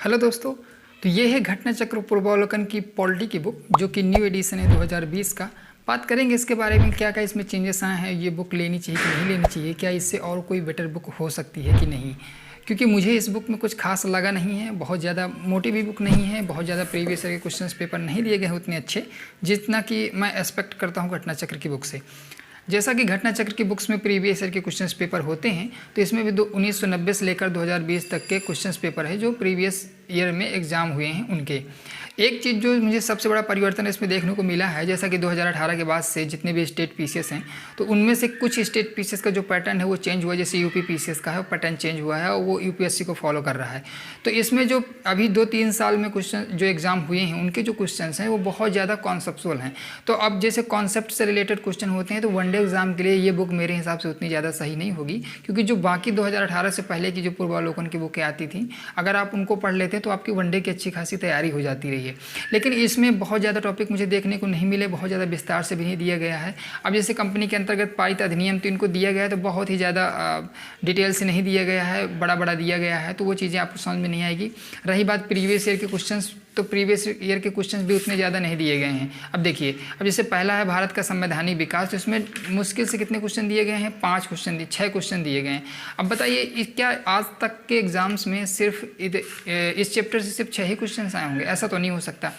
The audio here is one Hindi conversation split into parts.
हेलो दोस्तों। तो ये है घटना चक्र पूर्वावलोकन की पॉलिटी की बुक, जो कि न्यू एडिशन है 2020 का। बात करेंगे इसके बारे में, क्या क्या इसमें चेंजेस आए हैं, ये बुक लेनी चाहिए कि नहीं लेनी चाहिए, क्या इससे और कोई बेटर बुक हो सकती है कि नहीं। क्योंकि मुझे इस बुक में कुछ खास लगा नहीं है, बहुत ज़्यादा मोटी भी बुक नहीं है, बहुत ज़्यादा प्रीवियस ईयर के क्वेश्चंस पेपर नहीं लिए गए हैं उतने अच्छे जितना कि मैं एक्सपेक्ट करता हूँ घटना चक्र की बुक से। जैसा कि घटना चक्र की बुक्स में प्रीवियस ईयर के क्वेश्चंस पेपर होते हैं, तो इसमें भी 1990 से लेकर 2020 तक के क्वेश्चंस पेपर है जो प्रीवियस ईयर में एग्ज़ाम हुए हैं उनके। एक चीज़ जो मुझे सबसे बड़ा परिवर्तन इसमें देखने को मिला है, जैसा कि 2018 के बाद से जितने भी स्टेट पीसीएस हैं, तो उनमें से कुछ स्टेट पीसीएस का जो पैटर्न है वो चेंज हुआ। जैसे यूपी पीसीएस का है, वो पैटर्न चेंज हुआ है और वो यूपीएससी को फॉलो कर रहा है। तो इसमें जो अभी 2-3 साल में क्वेश्चन जो एग्ज़ाम हुए हैं, उनके जो क्वेश्चन हैं वो बहुत ज़्यादा कॉन्सेप्चुअल हैं। तो अब जैसे कॉन्सेप्ट से रिलेटेड क्वेश्चन होते हैं, तो वनडे एग्जाम के लिए ये बुक मेरे हिसाब से उतनी ज़्यादा सही नहीं होगी, क्योंकि जो बाकी 2018 से पहले की जो पूर्वावलोकन की बुकें आती थी, अगर आप उनको पढ़ लेते हैं तो आपकी वनडे की अच्छी खासी तैयारी हो जाती रही है। लेकिन इसमें बहुत ज़्यादा टॉपिक मुझे देखने को नहीं मिले, बहुत ज़्यादा विस्तार से भी नहीं दिया गया है। अब जैसे कंपनी के अंतर्गत पारित अधिनियम, तो इनको दिया गया है तो बहुत ही ज़्यादा डिटेल से नहीं दिया गया है, बड़ा बड़ा दिया गया है, तो वो चीज़ें आपको समझ में नहीं आएगी। रही बात प्रीवियस ईयर के क्वेश्चंस, तो प्रीवियस ईयर के क्वेश्चंस भी उतने ज़्यादा नहीं दिए गए हैं। अब देखिए, अब जैसे पहला है भारत का संवैधानिक विकास, तो इसमें मुश्किल से कितने क्वेश्चन दिए गए हैं, 5 क्वेश्चन, 6 क्वेश्चन दिए गए हैं। अब बताइए, क्या आज तक के एग्जाम्स में सिर्फ इस चैप्टर से सिर्फ 6 ही क्वेश्चन आए होंगे? ऐसा तो नहीं हो सकता।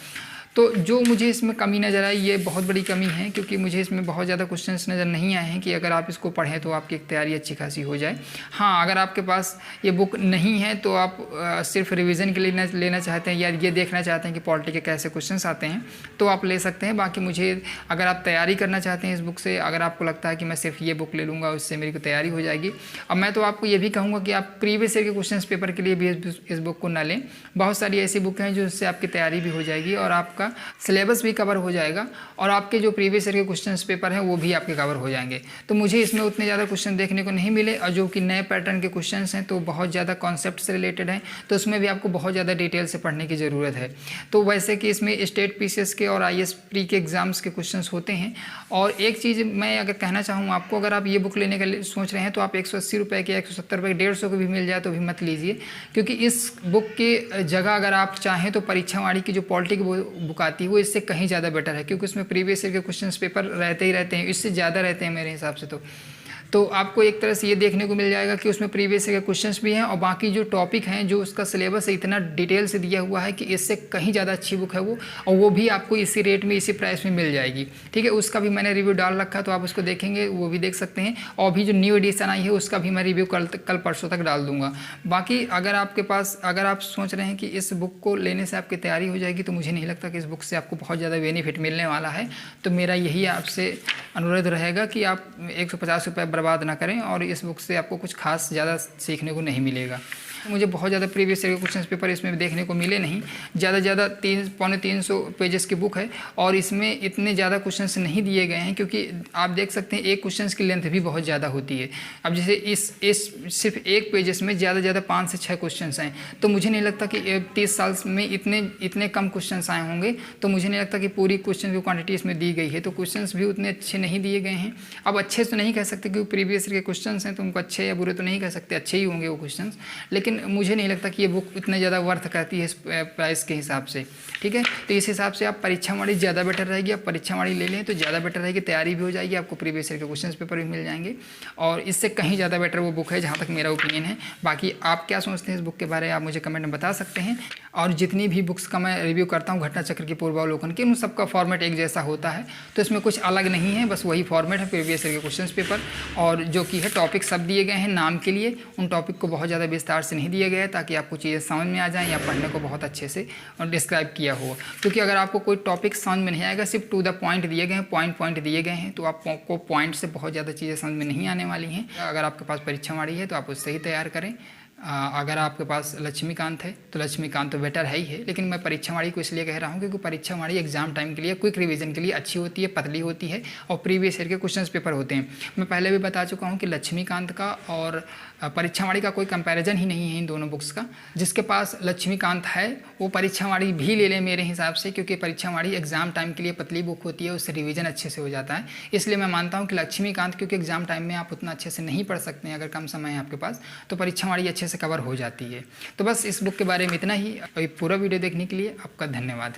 तो जो मुझे इसमें कमी नज़र आई, ये बहुत बड़ी कमी है, क्योंकि मुझे इसमें बहुत ज़्यादा क्वेश्चंस नज़र नहीं आए हैं कि अगर आप इसको पढ़ें तो आपकी एक तैयारी अच्छी खासी हो जाए। हाँ, अगर आपके पास ये बुक नहीं है तो आप सिर्फ रिवीजन के लिए लेना चाहते हैं या ये देखना चाहते हैं कि पॉलिटी के कैसे क्वेश्चंस आते हैं, तो आप ले सकते हैं। बाकी मुझे, अगर आप तैयारी करना चाहते हैं इस बुक से, अगर आपको लगता है कि मैं सिर्फ ये बुक ले लूँगा उससे मेरी को तैयारी हो जाएगी, अब मैं तो आपको ये भी कहूँगा कि आप प्रीवियस ईयर के क्वेश्चन पेपर के लिए भी इस बुक को ना लें। बहुत सारी ऐसी बुक हैं जो उससे आपकी तैयारी भी हो जाएगी और आपका सिलेबस भी कवर हो जाएगा और आपके जो प्रीवियस ईयर के क्वेश्चंस पेपर हैं वो भी आपके कवर हो जाएंगे। तो मुझे इसमें उतने ज़्यादा क्वेश्चन देखने को नहीं मिले, और जो कि नए पैटर्न के क्वेश्चंस हैं तो बहुत ज़्यादा कॉन्सेप्ट से रिलेटेड हैं, तो उसमें भी आपको बहुत ज़्यादा डिटेल से पढ़ने की ज़रूरत है। तो वैसे कि इसमें स्टेट पीसीएस के और आईएएस प्री के एग्जाम्स के क्वेश्चन होते हैं। और एक चीज़ मैं अगर कहना चाहूँ आपको, अगर आप ये बुक लेने का सोच रहे हैं तो आप 180 रुपये के, 170 रुपये, 150 को भी मिल जाए तो भी मत लीजिए, क्योंकि इस बुक के जगह अगर आप चाहें तो परीक्षावाड़ी की जो पॉलिटी की बुक आती है वो इससे कहीं ज़्यादा बेटर है, क्योंकि उसमें प्रीवियस ईयर के क्वेश्चंस पेपर रहते ही रहते हैं, इससे ज़्यादा रहते हैं मेरे हिसाब से। तो आपको एक तरह से ये देखने को मिल जाएगा कि उसमें प्रीवियस ईयर के क्वेश्चंस भी हैं और बाकी जो टॉपिक हैं, जो उसका सिलेबस है इतना डिटेल से दिया हुआ है कि इससे कहीं ज़्यादा अच्छी बुक है वो, और वो भी आपको इसी रेट में, इसी प्राइस में मिल जाएगी। ठीक है, उसका भी मैंने रिव्यू डाल रखा है, तो आप उसको देखेंगे, वो भी देख सकते हैं। और भी जो न्यू एडिशन आई है उसका भी मैं रिव्यू कल परसों तक डाल दूँगा। बाकी अगर आपके पास, अगर आप सोच रहे हैं कि इस बुक को लेने से आपकी तैयारी हो जाएगी, तो मुझे नहीं लगता कि इस बुक से आपको बहुत ज़्यादा बेनिफिट मिलने वाला है। तो मेरा यही आपसे अनुरोध रहेगा कि आप 150 रुपये बर्बाद ना करें, और इस बुक से आपको कुछ खास ज़्यादा सीखने को नहीं मिलेगा। मुझे बहुत ज़्यादा प्रीवियस ईयर के क्वेश्चन पेपर इसमें देखने को मिले नहीं। ज़्यादा 300-350 पेजेस की बुक है और इसमें इतने ज़्यादा क्वेश्चंस नहीं दिए गए हैं, क्योंकि आप देख सकते हैं एक क्वेश्चंस की लेंथ भी बहुत ज़्यादा होती है। अब जैसे इस सिर्फ एक पेजेस में ज़्यादा 5 से 6 क्वेश्चंस हैं, तो मुझे नहीं लगता कि 30 साल में इतने कम क्वेश्चंस आए होंगे। तो मुझे नहीं लगता कि पूरी क्वेश्चन की क्वान्टिटी इसमें दी गई है, तो क्वेश्चन भी उतने अच्छे नहीं दिए गए हैं। अब अच्छे तो नहीं कह सकते, क्योंकि प्रीवियस ईयर के क्वेश्चन हैं तो उनको अच्छे या बुरे तो नहीं कह सकते, अच्छे ही होंगे वो क्वेश्चन, लेकिन मुझे नहीं लगता कि ये बुक इतने ज़्यादा वर्थ करती है इस प्राइस के हिसाब से। ठीक है, तो इस हिसाब से आप परीक्षावाड़ी ज़्यादा बेटर रहेगी, आप परीक्षावाड़ी ले लें तो ज़्यादा बेटर रहेगी, तैयारी भी हो जाएगी, आपको प्रीवियस ईयर के क्वेश्चन पेपर भी मिल जाएंगे, और इससे कहीं ज़्यादा बेटर वो बुक है, जहाँ तक मेरा ओपिनियन है। बाकी आप क्या सोचते हैं इस बुक के बारे में, आप मुझे कमेंट में बता सकते हैं। और जितनी भी बुक्स का मैं रिव्यू करता हूँ घटना चक्र की पूर्वावलोकन की, उन सबका फॉर्मेट एक जैसा होता है, तो इसमें कुछ अलग नहीं है, बस वही फॉर्मेट है प्रीवियस ईयर के क्वेश्चन पेपर, और जो कि है टॉपिक सब दिए गए हैं नाम के लिए, उन टॉपिक को बहुत ज़्यादा विस्तार से नहीं दिया गया है, ताकि आपको चीज़ें समझ में आ जाएं या पढ़ने को बहुत अच्छे से डिस्क्राइब किया हो। क्योंकि अगर आपको कोई टॉपिक समझ में नहीं आएगा, सिर्फ टू द पॉइंट दिए गए हैं, पॉइंट दिए गए हैं, तो आपको पॉइंट से बहुत ज़्यादा चीज़ें समझ में नहीं आने वाली हैं। अगर आपके पास परीक्षावाड़ी है तो आप उससे ही तैयार करें। अगर आपके पास लक्ष्मीकांत है तो लक्ष्मीकांत तो बेटर है ही है, लेकिन मैं परीक्षावाड़ी को इसलिए कह रहा हूँ क्योंकि परीक्षावाड़ी एग्जाम टाइम के लिए, क्विक रिवीजन के लिए अच्छी होती है, पतली होती है, और प्रीवियस ईयर के क्वेश्चंस पेपर होते हैं। मैं पहले भी बता चुका हूँ कि लक्ष्मीकांत का और परीक्षावाड़ी का कोई कंपैरिजन ही नहीं है इन दोनों बुक्स का। जिसके पास लक्ष्मीकांत है वो परीक्षावाड़ी भी ले ले मेरे हिसाब से, क्योंकि परीक्षावाड़ी एग्जाम टाइम के लिए पतली बुक होती है, उससे रिवीजन अच्छे से हो जाता है। इसलिए मैं मानता हूँ कि लक्ष्मीकांत, क्योंकि एग्जाम टाइम में आप उतना अच्छे से नहीं पढ़ सकते हैं, अगर कम समय है आपके पास, तो परीक्षावाड़ी अच्छे अच्छे से कवर हो जाती है। तो बस इस बुक के बारे में इतना ही। पूरा वीडियो देखने के लिए आपका धन्यवाद।